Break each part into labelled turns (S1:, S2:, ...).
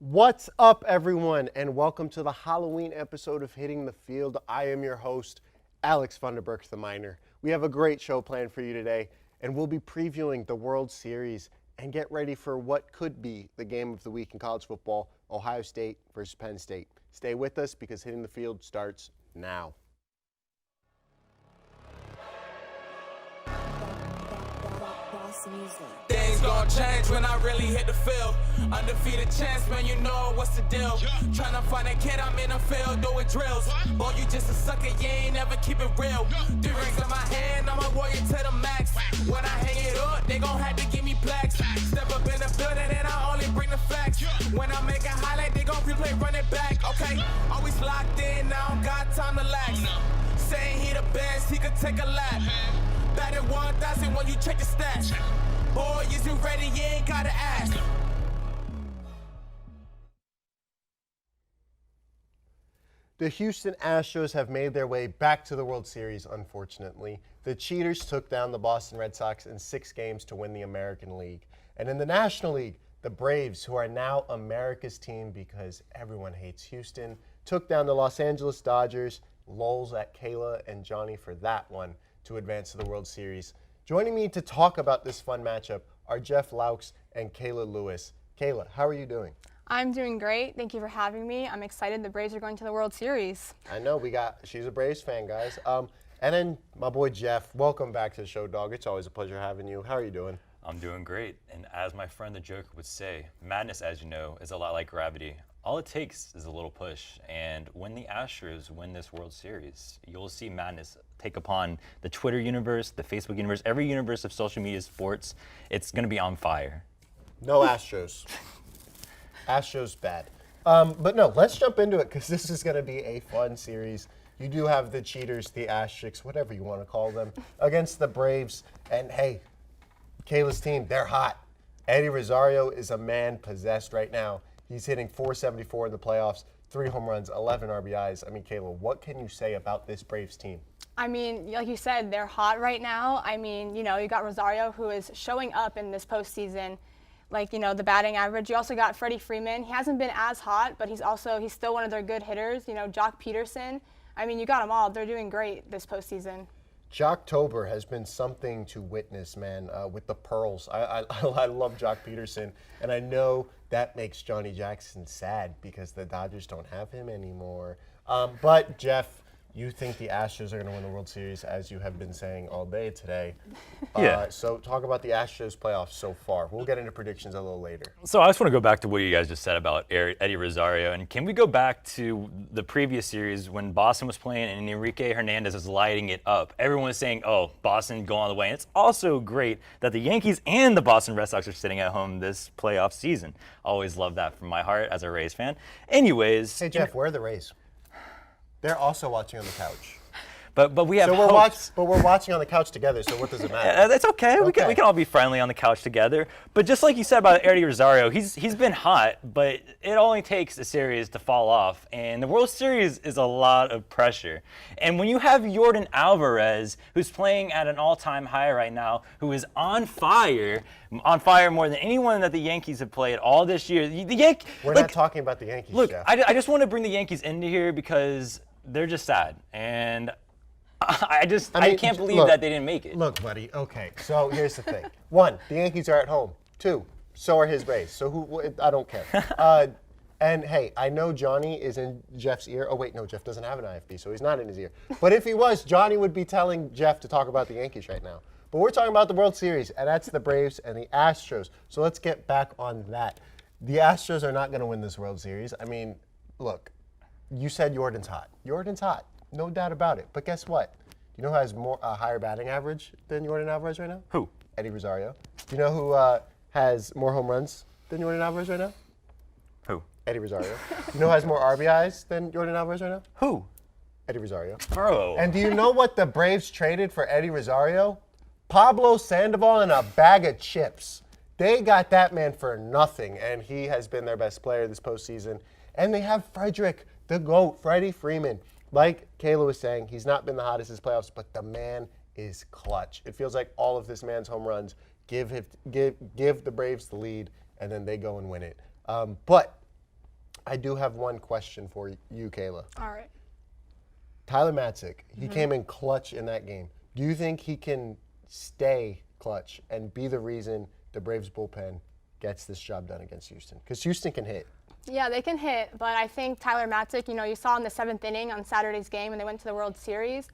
S1: What's up, everyone, and welcome to the Halloween episode of Hitting the Field. I am your host, Alex Funderburk, the Miner. We have a great show planned for you today, and we'll be previewing the World Series and get ready for what could be the game of the week in college football, Ohio State versus Penn State. Stay with us because Hitting the Field starts now.
S2: Things gon' change when I really hit the field. Undefeated chance, man, you know what's the deal. Tryna find a kid, I'm in the field doing drills. Boy, you just a sucker, you ain't never keep it real. 3 rings in my hand, I'm a warrior to the max. When I hang it up, they gon' have to give me plaques. Step up in the building and I only bring the facts. When I make a highlight, they gon' replay, run it back, okay? Always locked in, I don't got time to lax. Saying he the best, he could take a lap. Batted 1,000 when you check the stats. Boy, is you ready? You ain't gotta ask.
S1: The Houston Astros have made their way back to the World Series, unfortunately. The Cheaters took down the Boston Red Sox in 6 games to win the American League. And in the National League, the Braves, who are now America's team because everyone hates Houston, took down the Los Angeles Dodgers. Lulls at Kayla and Johnny for that one to advance to the World Series. Joining me to talk about this fun matchup are Jeff Laux and Kayla Lewis. Kayla, how are you doing?
S3: I'm doing great. Thank you for having me. I'm excited the Braves are going to the World Series.
S1: I know, she's a Braves fan, guys. And then my boy Jeff, welcome back to the show, dog. It's always a pleasure having you. How are you doing?
S4: I'm doing great. And as my friend the Joker would say, madness, as you know, is a lot like gravity. All it takes is a little push. And when the Astros win this World Series, you'll see madness take upon the Twitter universe, the Facebook universe, every universe of social media sports. It's going to be on fire.
S1: No Astros. Astros bad. But no, let's jump into it because this is going to be a fun series. You do have the Cheaters, the Asterisks, whatever you want to call them, against the Braves. And hey, Kayla's team, they're hot. Eddie Rosario is a man possessed right now. He's hitting .474 in the playoffs, 3 home runs, 11 RBIs. I mean, Kayla, what can you say about this Braves team?
S3: I mean, like you said, they're hot right now. I mean, you got Rosario, who is showing up in this postseason. Like, the batting average. You also got Freddie Freeman. He hasn't been as hot, but he's still one of their good hitters. Jock Peterson. I mean, you got them all. They're doing great this postseason.
S1: Jocktober has been something to witness, man, with the Pearls. I love Jock Peterson, and I know that makes Johnny Jackson sad because the Dodgers don't have him anymore. But, Jeff, you think the Astros are going to win the World Series, as you have been saying all day today.
S4: Yeah.
S1: So talk about the Astros playoffs so far. We'll get into predictions a little later.
S4: So I just want to go back to what you guys just said about Eddie Rosario. And can we go back to the previous series when Boston was playing and Enrique Hernandez was lighting it up? Everyone was saying, oh, Boston go on the way. And it's also great that the Yankees and the Boston Red Sox are sitting at home this playoff season. Always love that from my heart as a Rays fan. Anyways.
S1: Hey, Jeff, where are the Rays? They're also watching on the couch.
S4: But we have
S1: But we're watching on the couch together, so what does it matter?
S4: It's okay. We can all be friendly on the couch together. But just like you said about Eddie Rosario, he's been hot, but it only takes a series to fall off. And the World Series is a lot of pressure. And when you have Yordan Alvarez, who's playing at an all-time high right now, who is on fire more than anyone that the Yankees have played all this year.
S1: We're not talking about the Yankees,
S4: look,
S1: Jeff.
S4: I just want to bring the Yankees into here because they're just sad. And I can't believe that they didn't make it.
S1: Look, buddy, okay, so here's the thing. 1, the Yankees are at home. 2, so are his Rays. So I don't care. And hey, I know Johnny is in Jeff's ear. Oh wait, no, Jeff doesn't have an IFB, so he's not in his ear. But if he was, Johnny would be telling Jeff to talk about the Yankees right now. But we're talking about the World Series, and that's the Braves and the Astros. So let's get back on that. The Astros are not going to win this World Series. I mean, look, you said Yordan's hot. Yordan's hot. No doubt about it. But guess what? You know who has a higher batting average than Yordan Alvarez right now?
S4: Who?
S1: Eddie Rosario. Do you know who has more home runs than Yordan Alvarez right now?
S4: Who?
S1: Eddie Rosario. You know who has more RBIs than Yordan Alvarez right now?
S4: Who?
S1: Eddie Rosario.
S4: Bro.
S1: And do you know what the Braves traded for Eddie Rosario? Pablo Sandoval and a bag of chips. They got that man for nothing, and he has been their best player this postseason. And they have Frederick, the GOAT, Freddie Freeman. Like Kayla was saying, he's not been the hottest this playoffs, but the man is clutch. It feels like all of this man's home runs give the Braves the lead, and then they go and win it. But I do have one question for you, Kayla.
S3: All right.
S1: Tyler Matzik, he came in clutch in that game. Do you think he can stay clutch and be the reason the Braves bullpen gets this job done against Houston? Because Houston can hit.
S3: Yeah, they can hit, but I think Tyler Matzik, you saw in the 7th inning on Saturday's game when they went to the World Series,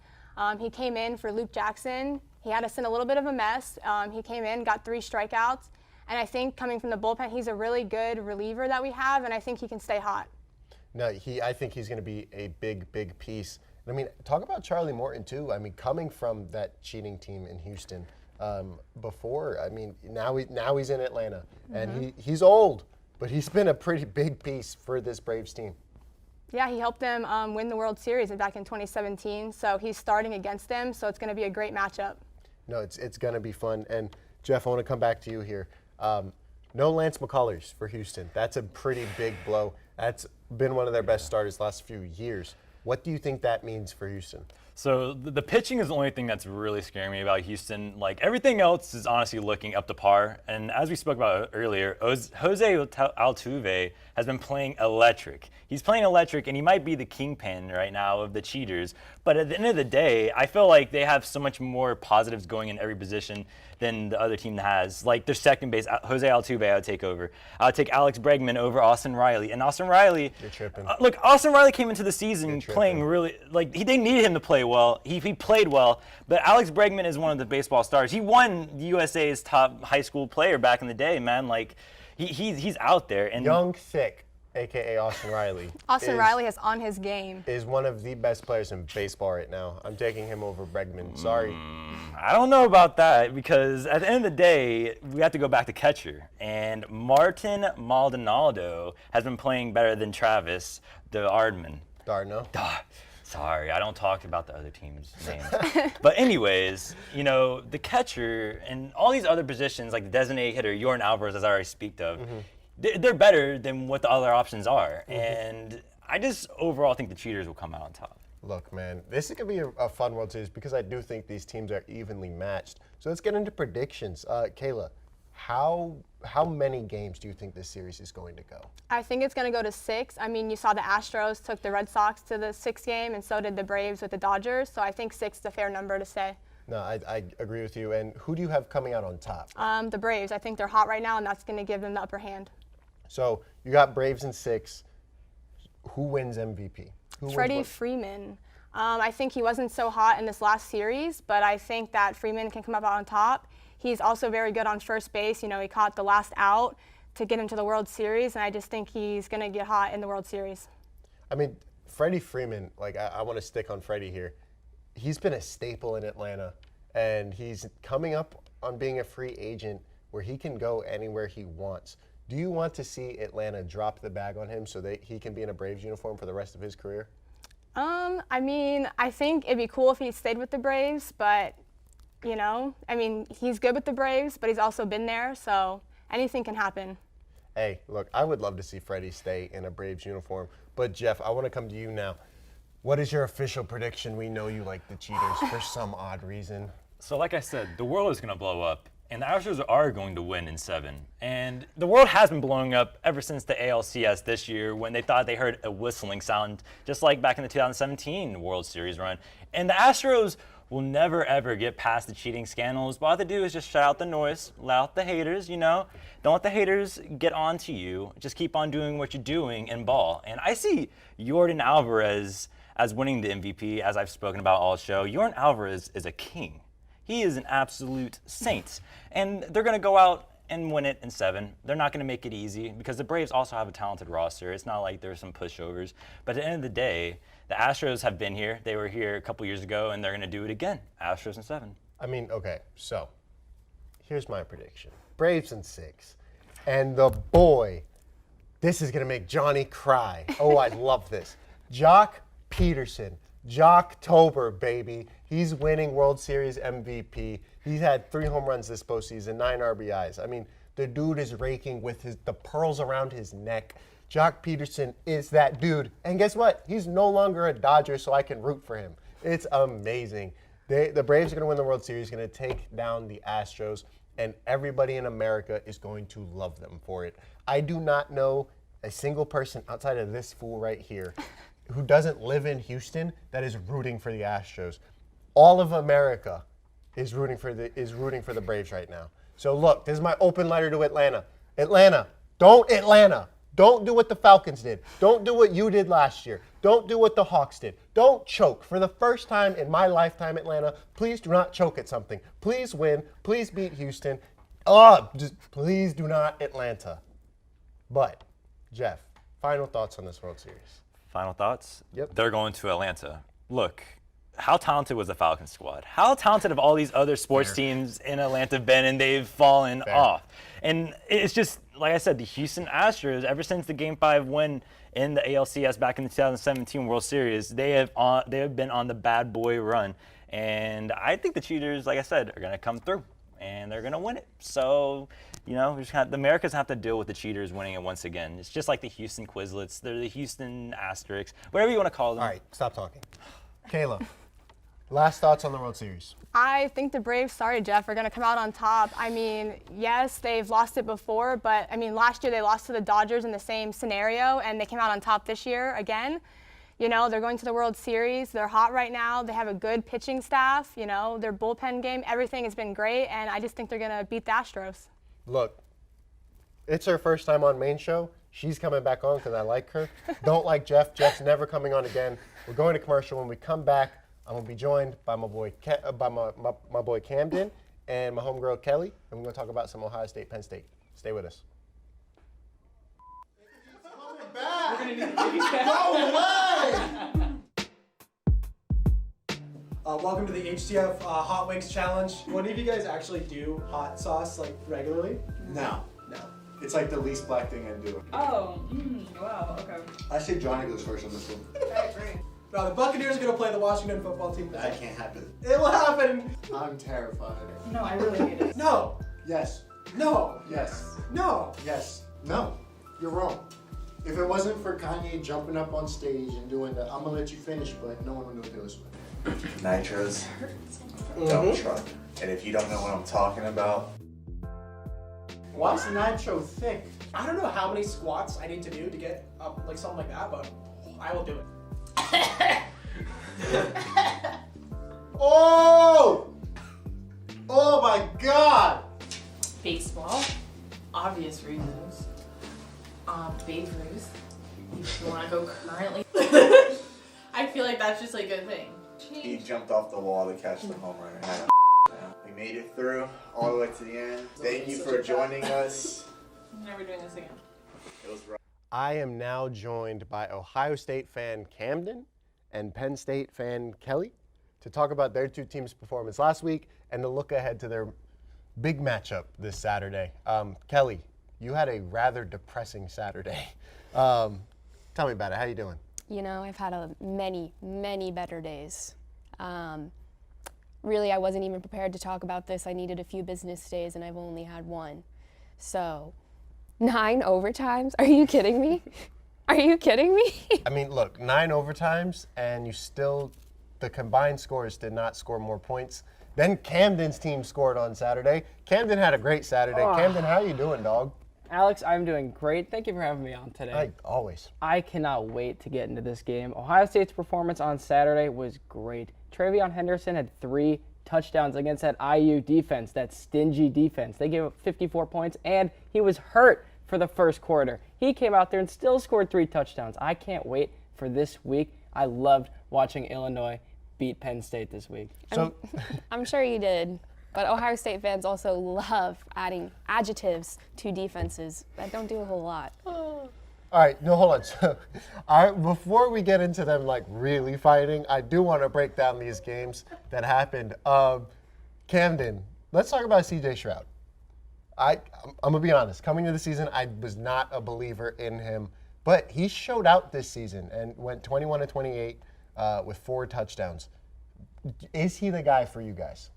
S3: he came in for Luke Jackson. He had us in a little bit of a mess. He came in, got 3 strikeouts, and I think coming from the bullpen, he's a really good reliever that we have, and I think he can stay hot.
S1: No, I think he's going to be a big, big piece. I mean, talk about Charlie Morton, too. I mean, coming from that cheating team in Houston before, I mean, now he's in Atlanta, and he's old, but he's been a pretty big piece for this Braves team.
S3: Yeah, he helped them win the World Series back in 2017, so he's starting against them, so it's going to be a great matchup.
S1: No, it's going to be fun. And, Jeff, I want to come back to you here. No Lance McCullers for Houston. That's a pretty big blow. That's been one of their best starters the last few years. What do you think that means for Houston?
S4: So the pitching is the only thing that's really scaring me about Houston. Like, everything else is honestly looking up to par. And as we spoke about earlier, Jose Altuve has been playing electric. He's playing electric, and he might be the kingpin right now of the cheaters. But at the end of the day, I feel like they have so much more positives going in every position than the other team has. Like, their second base, Jose Altuve, I would take over. I would take Alex Bregman over Austin Riley. And Austin Riley,
S1: You're tripping.
S4: Look, Austin Riley came into the season playing really, like, they needed him to play well. He played well, but Alex Bregman is one of the baseball stars. He won USA's top high school player back in the day, man. Like, he's out there. And
S1: Young, thick, a.k.a. Austin Riley.
S3: Austin Riley is on his game.
S1: Is one of the best players in baseball right now. I'm taking him over Bregman. Sorry.
S4: I don't know about that, because at the end of the day, we have to go back to catcher. And Martin Maldonado has been playing better than Travis D'Ardman.
S1: Darno.
S4: Sorry, I don't talk about the other team's names. But anyways, the catcher and all these other positions, like the designated hitter, Yordan Alvarez, as I already speak of, they're better than what the other options are. And I just overall think the cheaters will come out on top.
S1: Look, man, this is going to be a fun World Series because I do think these teams are evenly matched. So let's get into predictions. Kayla, how many games do you think this series is going to go?
S3: I think it's going to go to 6. I mean, you saw the Astros took the Red Sox to the 6th game, and so did the Braves with the Dodgers. So I think 6 is a fair number to say.
S1: No, I agree with you. And who do you have coming out on top?
S3: The Braves. I think they're hot right now, and that's going to give them the upper hand.
S1: So you got Braves in 6. Who wins MVP?
S3: Freddie Freeman. I think he wasn't so hot in this last series, but I think that Freeman can come up on top. He's also very good on first base. He caught the last out to get him to the World Series, and I just think he's going to get hot in the World Series.
S1: I mean, Freddie Freeman, like, I want to stick on Freddie here. He's been a staple in Atlanta, and he's coming up on being a free agent where he can go anywhere he wants. Do you want to see Atlanta drop the bag on him so that he can be in a Braves uniform for the rest of his career?
S3: I mean, I think it'd be cool if he stayed with the Braves, but, I mean, he's good with the Braves, but he's also been there, so anything can happen.
S1: Hey, look, I would love to see Freddie stay in a Braves uniform, but Jeff, I want to come to you now. What is your official prediction? We know you like the cheaters for some odd reason.
S4: So like I said, the world is going to blow up, and the Astros are going to win in 7. And the world has been blowing up ever since the ALCS this year, when they thought they heard a whistling sound, just like back in the 2017 World Series run. And the Astros will never, ever get past the cheating scandals. All they do is just shut out the noise, let out the haters, Don't let the haters get on to you. Just keep on doing what you're doing and ball. And I see Yordan Alvarez as winning the MVP, as I've spoken about all show. Yordan Alvarez is a king. He is an absolute saint. And they're going to go out and win it in 7. They're not going to make it easy because the Braves also have a talented roster. It's not like there's some pushovers. But at the end of the day, the Astros have been here. They were here a couple years ago, and they're going to do it again. Astros in 7.
S1: I mean, okay, so here's my prediction. Braves in 6. And the boy, this is going to make Johnny cry. Oh, I love this. Jock Peterson. Jocktober, baby. He's winning World Series MVP. He's had 3 home runs this postseason, 9 RBIs. I mean, the dude is raking with the pearls around his neck. Jock Peterson is that dude. And guess what? He's no longer a Dodger, so I can root for him. It's amazing. The Braves are going to win the World Series, going to take down the Astros, and everybody in America is going to love them for it. I do not know a single person outside of this fool right here who doesn't live in Houston that is rooting for the Astros. All of America is rooting for the Braves right now. So look, this is my open letter to Atlanta. Atlanta, don't do what the Falcons did. Don't do what you did last year. Don't do what the Hawks did. Don't choke. For the first time in my lifetime, Atlanta, please do not choke at something. Please win. Please beat Houston. Just please do not Atlanta. But, Jeff, final thoughts on this World Series.
S4: Final thoughts?
S1: Yep.
S4: They're going to Atlanta. Look, how talented was the Falcons squad? How talented have all these other sports teams in Atlanta been, and they've fallen off? And it's just, like I said, the Houston Astros, ever since the Game 5 win in the ALCS back in the 2017 World Series, they have been on the bad boy run. And I think the cheaters, like I said, are going to come through, and they're going to win it. So, the Americans have to deal with the cheaters winning it once again. It's just like the Houston Quizlets. They're the Houston Asterisks, whatever you want to call them.
S1: All right, stop talking. Kayla, last thoughts on the World Series.
S3: I think the Braves, sorry, Jeff, are going to come out on top. I mean, yes, they've lost it before, but, last year they lost to the Dodgers in the same scenario, and they came out on top this year again. They're going to the World Series. They're hot right now. They have a good pitching staff. Their bullpen game, everything has been great, and I just think they're going to beat the Astros.
S1: Look, it's her first time on Main Show. She's coming back on because I like her. Don't like Jeff. Jeff's never coming on again. We're going to commercial. When we come back, I'm gonna be joined by my boy my boy Camden and my homegirl Kelly, and we're gonna talk about some Ohio State, Penn State. Stay with us.
S5: Welcome to the HTF Hot Wings Challenge. One of you guys actually do hot sauce regularly?
S6: No. It's like the least black thing I do.
S7: Oh, wow, okay.
S6: I say Johnny goes first on this one.
S7: I agree.
S5: The Buccaneers are going to play the Washington football team today.
S6: That can't happen.
S5: It will happen.
S6: I'm terrified.
S7: No, I really hate it.
S5: No.
S6: Yes.
S5: No.
S6: Yes.
S5: No.
S6: Yes. No. You're wrong. If it wasn't for Kanye jumping up on stage and doing that, I'm going to let you finish, but no one will know Taylor Swift.
S8: Nitro's dump truck. And if you don't know what I'm talking about,
S6: Why is Nitro thick?
S5: I don't know how many squats I need to do to get up something like that, but I will do it.
S6: Oh! Oh my God!
S7: Baseball, obvious reasons. Babe Ruth, if you want to go currently. I feel like that's just a good thing.
S8: he jumped off the wall to catch the home run. We made it through all the way to the end. Thank you for joining us.
S7: I'm never doing this again.
S8: It was rough.
S1: I am now joined by Ohio State fan Camden and Penn State fan Kelly to talk about their two teams' performance last week and to look ahead to their big matchup this Saturday. Kelly, you had a rather depressing Saturday. Tell me about it. How you doing?
S9: I've had many better days. Really, I wasn't even prepared to talk about this. I needed a few business days, and I've only had one. So, 9 overtimes? Are you kidding me? Are you kidding me?
S1: I mean, look, 9 overtimes, and the combined scores did not score more points. Then Camden's team scored on Saturday. Camden had a great Saturday. Camden, how you doing, dog?
S10: Alex, I'm doing great. Thank you for having me on today.
S1: Always.
S10: I cannot wait to get into this game. Ohio State's performance on Saturday was great. Travion Henderson had 3 touchdowns against that IU defense, that stingy defense. They gave up 54 points, and he was hurt for the first quarter. He came out there and still scored 3 touchdowns. I can't wait for this week. I loved watching Illinois beat Penn State this week.
S9: I'm sure you did. But Ohio State fans also love adding adjectives to defenses that don't do a whole lot.
S1: All right, no, hold on. So, before we get into them really fighting, I do want to break down these games that happened. Camden, let's talk about C.J. Stroud. I'm gonna be honest. Coming into the season, I was not a believer in him, but he showed out this season and went 21-28 with 4 touchdowns. Is he the guy for you guys?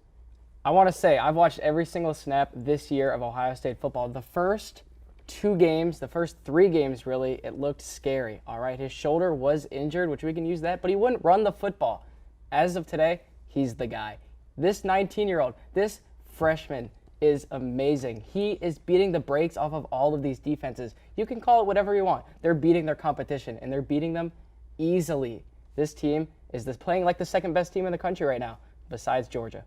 S10: I want to say I've watched every single snap this year of Ohio State football. The first 2 games, the first 3 games really, it looked scary. All right, his shoulder was injured, which we can use that, but he wouldn't run the football. As of today, he's the guy. This 19-year-old, this freshman, is amazing. He is beating the brakes off of all of these defenses. You can call it whatever you want. They're beating their competition, and they're beating them easily. This team is playing like the second best team in the country right now, besides Georgia.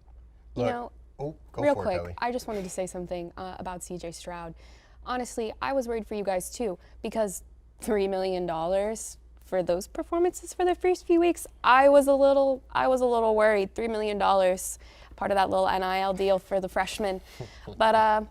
S9: You know,
S1: go
S9: real
S1: for it,
S9: quick,
S1: Kelly.
S9: I just wanted to say something about CJ Stroud. Honestly, I was worried for you guys too, because $3 million for those performances for the first few weeks, I was a little worried. $3 million, part of that little NIL deal for the freshmen. But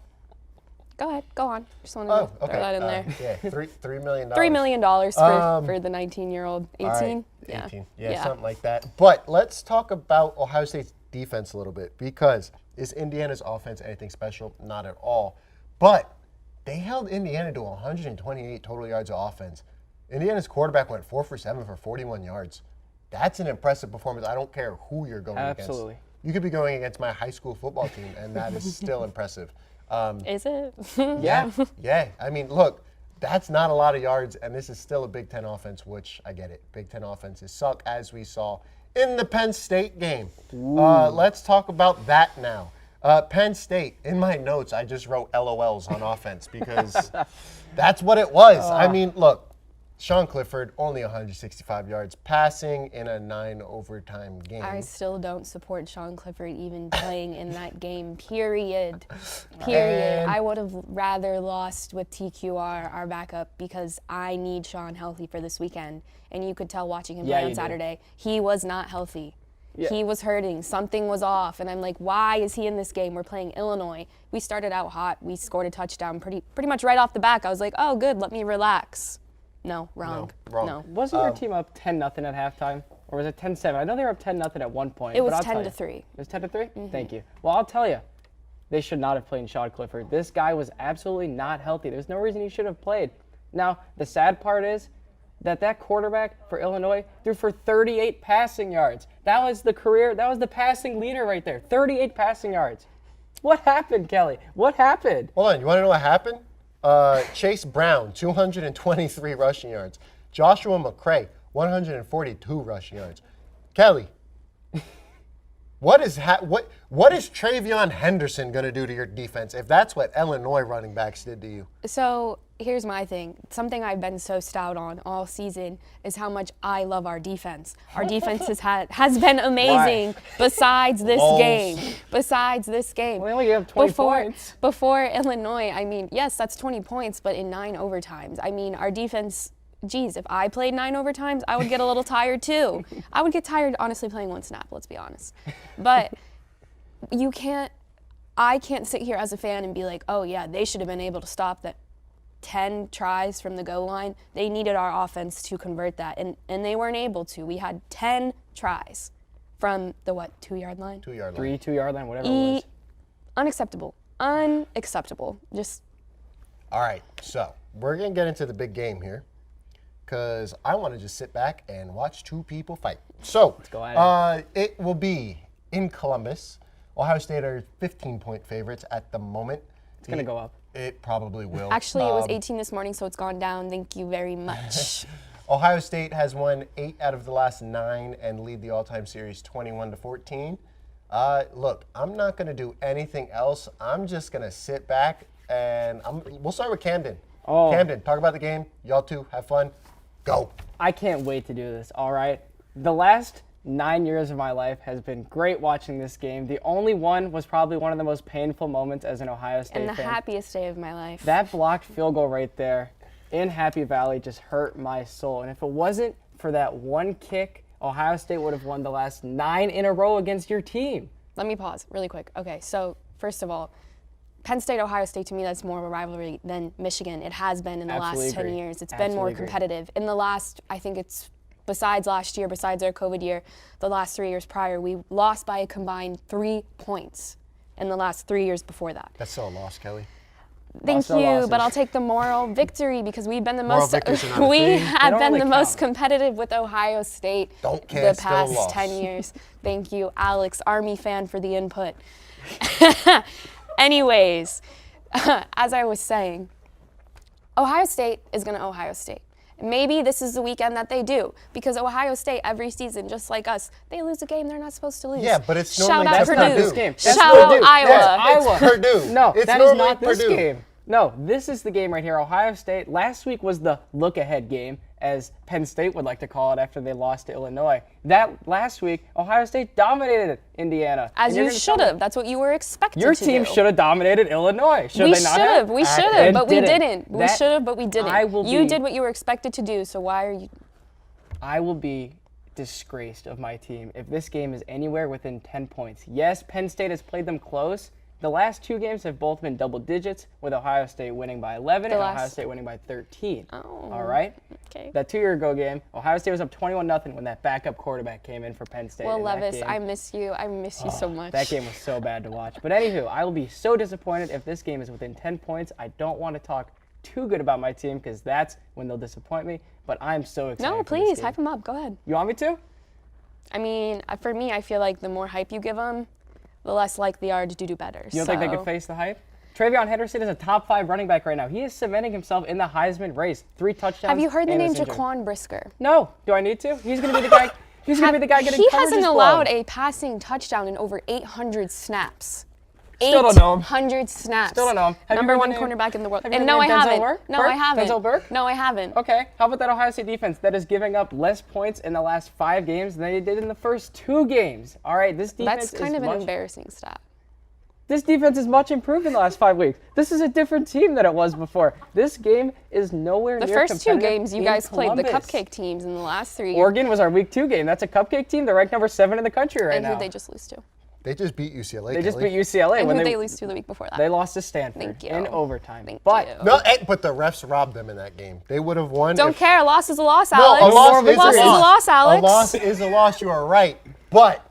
S9: go ahead, go on. Just wanted to throw that in there.
S1: Yeah, $3 million.
S9: $3 million for the 19-year-old, 18?
S1: All right,
S9: Yeah.
S1: 18. Yeah, something like that. But let's talk about Ohio State's defense a little bit, because is Indiana's offense anything special? Not at all. But they held Indiana to 128 total yards of offense. Indiana's quarterback went 4 for 7 for 41 yards. That's an impressive performance. I don't care who you're going
S10: Absolutely.
S1: against. You could be going against my high school football team, and that is still impressive.
S9: Is it?
S1: Yeah. Yeah. I mean, look, that's not a lot of yards, and this is still a Big Ten offense, which I get it. Big Ten offenses suck, as we saw in the Penn State game. Let's talk about that now. Penn State, in my notes, I just wrote LOLs on offense because that's what it was. I mean, look, Sean Clifford, only 165 yards passing in a 9-overtime game.
S9: I still don't support Sean Clifford even playing in that game, period. Period. I would have rather lost with TQR, our backup, because I need Sean healthy for this weekend. And you could tell watching him play on Saturday, he was not healthy. Yeah. He was hurting. Something was off. And I'm like, why is he in this game? We're playing Illinois. We started out hot. We scored a touchdown pretty much right off the back. I was like, oh, good, let me relax. No, wrong. No.
S10: Wasn't your team up 10-0 at halftime? Or was it 10-7? I know they were up 10-0 at one point.
S9: It was 10-3.
S10: It was 10-3? Mm-hmm. Thank you. Well, I'll tell you, they should not have played Sean Clifford. This guy was absolutely not healthy. There's no reason he should have played. Now, the sad part is that quarterback for Illinois threw for 38 passing yards. That was the passing leader right there. 38 passing yards. What happened, Kelly? What happened?
S1: Hold on, you want to know what happened? Chase Brown, 223 rushing yards. Joshua McCray, 142 rushing yards. Kelly, what is Travion Henderson going to do to your defense if that's what Illinois running backs did to you?
S9: So here's my thing. Something I've been so stout on all season is how much I love our defense. Our defense has been amazing. Besides this game. Besides this game.
S10: We only gave 20 points.
S9: Before Illinois, I mean, yes, that's 20 points, but in 9 overtimes. I mean, our defense, geez, if I played 9 overtimes, I would get a little tired too. I would get tired, honestly, playing one snap, let's be honest. But I can't sit here as a fan and be like, oh yeah, they should have been able to stop that 10 tries from the goal line. They needed our offense to convert that, and they weren't able to. We had 10 tries from the 2-yard line?
S1: 2-yard line.
S10: 2-yard line, whatever it was.
S9: Unacceptable. Unacceptable. Just.
S1: All right, so we're going to get into the big game here because I want to just sit back and watch two people fight. So
S10: let's go at it.
S1: It will be in Columbus. Ohio State are 15-point favorites at the moment.
S10: It's going to go up.
S1: It probably will.
S9: Actually, it was 18 this morning, so it's gone down. Thank you very much.
S1: Ohio State has won 8 out of the last 9 and lead the all-time series 21-14. Look, I'm not going to do anything else. I'm just going to sit back, and we'll start with Camden.
S10: Oh.
S1: Camden, talk about the game. Y'all two, have fun. Go.
S10: I can't wait to do this, all right? The last 9 years of my life has been great watching this game. The only one was probably one of the most painful moments as an Ohio State fan.
S9: And the happiest day of my life.
S10: That blocked field goal right there in Happy Valley just hurt my soul. And if it wasn't for that one kick, Ohio State would have won the last 9 in a row against your team.
S9: Let me pause really quick. Okay, so first of all, Penn State, Ohio State, to me, that's more of a rivalry than Michigan. It has been in the last 10 years. It's been more competitive. In the last, I think it's, besides last year, besides our COVID year, the last 3 years prior, we lost by a combined 3 points in the last 3 years before that.
S1: That's still a loss, Kelly.
S9: Thank you, but I'll take the moral victory because we've been the most competitive with Ohio State the past 10 years. Thank you, Alex, Army fan, for the input. Anyways, as I was saying, Ohio State is going to Ohio State. Maybe this is the weekend that they do, because Ohio State every season, just like us, they lose a game they're not supposed to lose.
S1: Yeah, but it's
S9: Shout
S1: normally
S9: out
S1: that's
S9: Purdue.
S1: not
S10: this game. That's
S9: Shout out
S10: Purdue.
S9: Iowa.
S10: That's
S1: It's Purdue.
S10: No,
S1: it's
S10: that is
S1: normally
S10: not this
S1: Purdue.
S10: game. No, this is the game right here. Ohio State. Last week was the look-ahead game, as Penn State would like to call it after they lost to Illinois. That last week, Ohio State dominated Indiana.
S9: As
S10: And you're
S9: you
S10: gonna
S9: should
S10: tell me
S9: have. That's what you were expected
S10: Your
S9: to
S10: team
S9: do.
S10: should have dominated Illinois. Should
S9: We
S10: they not
S9: should have. We should have,
S10: And
S9: but we
S10: didn't.
S9: didn't. We
S10: That-
S9: should have, but we didn't.
S10: I will
S9: You
S10: be-
S9: did what you were expected to do, so why are you?
S10: I will be disgraced of my team if this game is anywhere within 10 points. Yes, Penn State has played them close. The last 2 games have both been double digits, with Ohio State winning by 11 and Ohio State winning by 13.
S9: Oh.
S10: All right?
S9: Okay.
S10: That 2-year-ago game, Ohio State was up 21-0 when that backup quarterback came in for Penn State.
S9: Well,
S10: in that
S9: Levis,
S10: game.
S9: I miss you. I miss you so much.
S10: That game was so bad to watch. But anywho, I will be so disappointed if this game is within 10 points. I don't want to talk too good about my team because that's when they'll disappoint me. But I'm so excited.
S9: No,
S10: for this
S9: please,
S10: game.
S9: hype him up. Go ahead.
S10: You want me to?
S9: I mean, for me, I feel like the more hype you give them, the less likely they are to do better.
S10: You don't think they could face the hype? Travion Henderson is a top 5 running back right now. He is cementing himself in the Heisman race. 3 touchdowns.
S9: Have you heard the
S10: and
S9: name
S10: is injured.
S9: Jaquan Brisker?
S10: No. Do I need to? He's going to be the guy. He's going to be the guy getting
S9: He
S10: coverages
S9: hasn't
S10: blown.
S9: allowed a passing touchdown in over 800 snaps.
S10: Still don't know him.
S9: 800 snaps.
S10: Still don't know him. Have you
S9: Number
S10: heard
S9: one
S10: the name-
S9: cornerback in the world.
S10: have you
S9: And
S10: heard
S9: no,
S10: the
S9: I
S10: name Denzel
S9: haven't.
S10: Burke?
S9: No, I haven't.
S10: Denzel Burke?
S9: No, I haven't.
S10: Okay, how about that Ohio State defense that is giving up less points in the last 5 games than they did in the first 2 games? All right, this defense
S9: That's kind of an
S10: much,
S9: embarrassing stat.
S10: This defense is much improved in the last 5 weeks. This is a different team than it was before. This game is nowhere
S9: The
S10: near
S9: first 2
S10: competitive
S9: games you
S10: in
S9: guys played the
S10: Columbus.
S9: cupcake teams, in the last 3.
S10: Oregon was our week 2 game. That's a cupcake team. They're ranked number 7 in the country right
S9: and
S10: now.
S9: who'd they just lose to?
S1: They just beat UCLA.
S10: They just
S1: Kelly.
S10: beat UCLA
S9: And
S10: when
S9: who'd they lose to the week before that?
S10: they lost to Stanford
S9: Thank you.
S10: in overtime.
S9: Thank
S10: but
S9: you.
S1: No, but the refs robbed them in that game. They would have won.
S9: Don't
S1: if,
S9: care. A loss is a loss,
S1: No,
S9: Alex.
S1: a loss is
S9: loss
S1: a
S9: is a
S1: loss.
S9: loss, Alex.
S1: A loss is a loss. You are right, but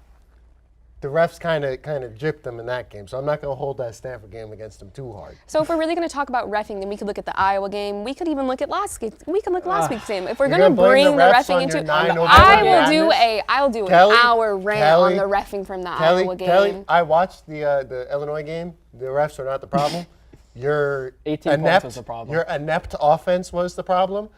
S1: the refs kind of gypped them in that game. So I'm not going to hold that Stanford game against them too hard.
S9: So if we're really going to talk about reffing, then we could look at the Iowa game. We could even look at last week's game. If we're
S1: You're
S9: going to
S1: gonna blame
S9: bring
S1: the
S9: the
S1: refs
S9: reffing
S1: on
S9: into,
S1: your 9
S9: I will
S1: overtime
S9: do
S1: madness?
S9: an
S1: Kelly,
S9: hour rant
S1: Kelly,
S9: on the reffing from the Iowa game.
S1: Kelly, I watched the Illinois game. The refs are not the problem. Your
S10: 18 points was the problem.
S1: Your inept offense was the problem.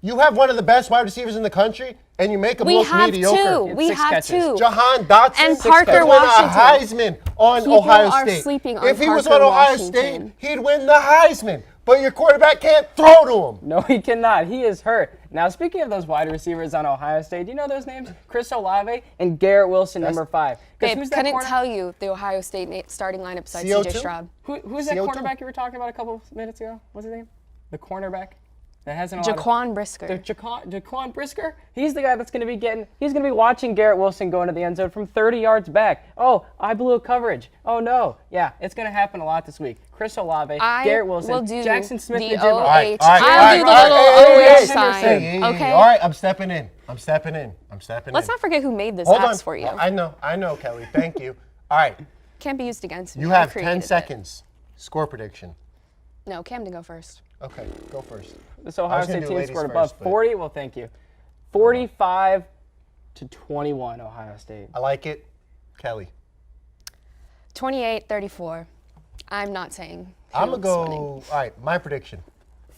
S1: You have one of the best wide receivers in the country, and you make him
S9: We
S1: look
S9: have
S1: mediocre.
S9: 2. We
S10: 6
S9: have
S10: catches.
S9: 2.
S1: Jahan Dotson
S9: And Parker
S1: could win
S9: Washington.
S1: a Heisman on
S9: People
S1: Ohio
S9: are
S1: State.
S9: sleeping on
S1: if he was
S9: Parker
S1: on Ohio
S9: Washington.
S1: State, he'd win the Heisman. But your quarterback can't throw to him.
S10: No, he cannot. He is hurt. Now, speaking of those wide receivers on Ohio State, do you know those names? Chris Olave and Garrett Wilson, number 5. 'Cause
S9: Babe,
S10: who's that
S9: couldn't
S10: corner-
S9: tell you the Ohio State starting lineup besides
S1: CO2?
S9: CJ Stroud.
S10: Who's that
S1: CO2?
S10: cornerback you were talking about a couple of minutes ago? What's his name? The cornerback that hasn't a lot of-
S9: Jaquan Brisker.
S10: Jaquan Brisker? He's the guy that's going to be he's going to be watching Garrett Wilson go into the end zone from 30 yards back. Oh, I blew a coverage. Oh, no. Yeah, it's going to happen a lot this week. Chris Olave, Garrett Wilson,
S9: will do
S10: Jackson Smith,
S9: the
S10: Najibba.
S9: OH.
S1: All right,
S9: I'll do the little OH sign.
S1: Hey,
S9: Okay.
S1: All right, I'm stepping in.
S9: Let's not forget who made this
S1: Hold
S9: apps
S1: on.
S9: for you.
S1: I know, Kelly. Thank you. All right,
S9: Can't be used against me.
S1: you
S9: I
S1: have
S9: created
S1: 10
S9: it.
S1: seconds. Score prediction.
S9: No, Camden, go first.
S1: Okay, go first.
S10: This Ohio
S1: was gonna
S10: State
S1: do
S10: team
S1: ladies
S10: scored
S1: first,
S10: above
S1: but-
S10: 40. Well, thank you. 45-21, Ohio State.
S1: I like it. Kelly.
S9: 28-34. I'm not saying
S1: I'm going to
S9: who's
S1: go,
S9: winning.
S1: all right, my prediction.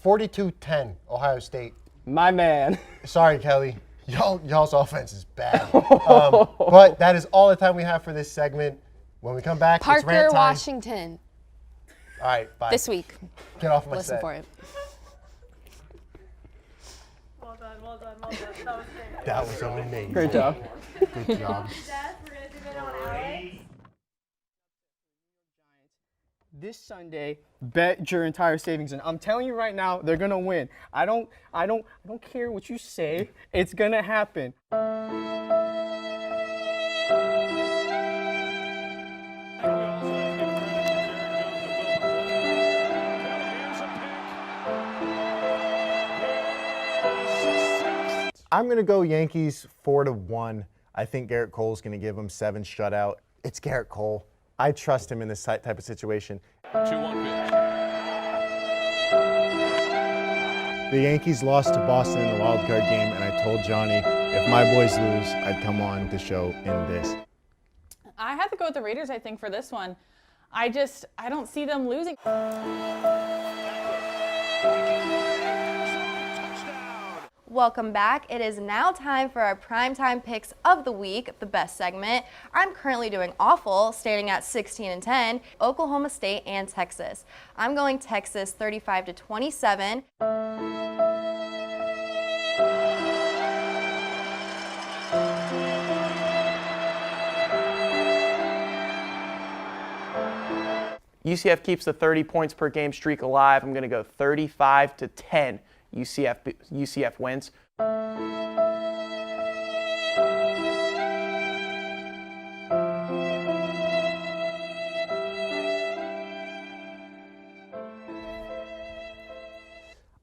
S1: 42-10, Ohio State.
S10: My man.
S1: Sorry, Kelly. Y'all's offense is bad. But that is all the time we have for this segment. When we come back, it's
S9: Parker
S1: rant time.
S9: Washington
S1: All right, bye.
S9: this week.
S1: Get off my
S9: Listen
S1: set.
S9: for it.
S7: Well done, well done, well done. That was great.
S1: That was amazing.
S10: Great job.
S1: Good job.
S7: Jess, we're gonna zoom in on Alex.
S11: This Sunday, bet your entire savings in. I'm telling you right now, they're gonna win. I don't care what you say. It's gonna happen.
S12: I'm going to go Yankees 4-1. I think Garrett Cole's going to give them 7 shutout. It's Garrett Cole. I trust him in this type of situation.
S13: 2-1 pitch.
S12: The Yankees lost to Boston in the wild card game, and I told Johnny if my boys lose, I'd come on the show in this.
S14: I have to go with the Raiders, I think, for this one. I don't see them losing.
S13: welcome back. It is now time for our primetime picks of the week, the best segment. I'm currently doing awful, standing at 16-10, Oklahoma State and Texas. I'm going Texas 35-27.
S11: UCF keeps the 30 points per game streak alive. I'm going to go 35-10. UCF wins.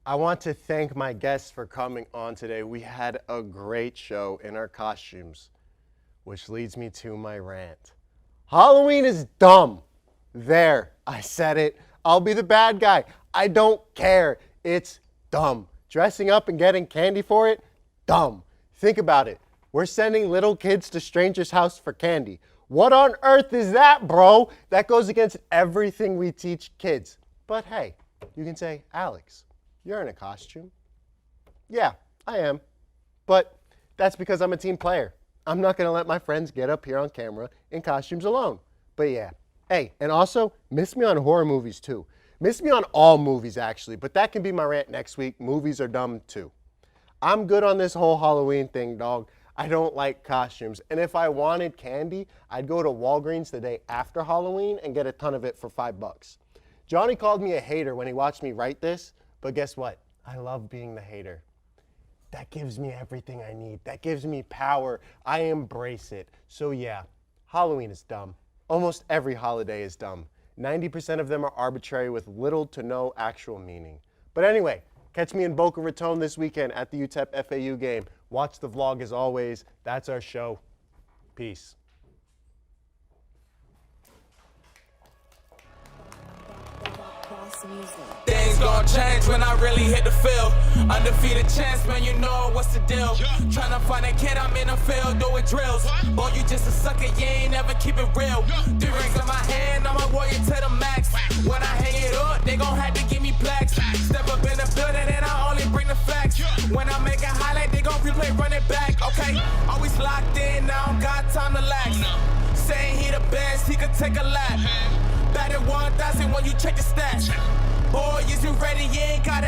S1: I want to thank my guests for coming on today. We had a great show in our costumes, which leads me to my rant. Halloween is dumb. There, I said it. I'll be the bad guy. I don't care. It's dumb. Dressing up and getting candy for it? Dumb. Think about it. We're sending little kids to strangers' house for candy. What on earth is that, bro? That goes against everything we teach kids. But hey, you can say, Alex, you're in a costume. Yeah, I am. But that's because I'm a team player. I'm not going to let my friends get up here on camera in costumes alone. But yeah. Hey, and also, miss me on horror movies too. Miss me on all movies actually, but that can be my rant next week. Movies are dumb too. I'm good on this whole Halloween thing, dog. I don't like costumes. And if I wanted candy, I'd go to Walgreens the day after Halloween and get a ton of it for $5. Johnny called me a hater when he watched me write this, but guess what? I love being the hater. That gives me everything I need. That gives me power. I embrace it. So yeah, Halloween is dumb. Almost every holiday is dumb. 90% of them are arbitrary with little to no actual meaning. But anyway, catch me in Boca Raton this weekend at the UTEP FAU game. Watch the vlog as always. That's our show. Peace.
S2: Things gon' change when I really hit the field. Undefeated chance, man, you know what's the deal. Tryna find a kid, I'm in the field doing drills. Boy, you just a sucker, you ain't never keep it real. 3 rings in my hand, I'm a warrior to the max. When I hang it up, they gon' have to give me plaques. Step up in the building and I only bring the facts. When I make a highlight, they gon' replay, run it back, okay? Always locked in, now I don't got time to lax. Saying he the best, he could take a lap. Batted 1,000 when you check the stats. Boy, is you ready? You ain't gotta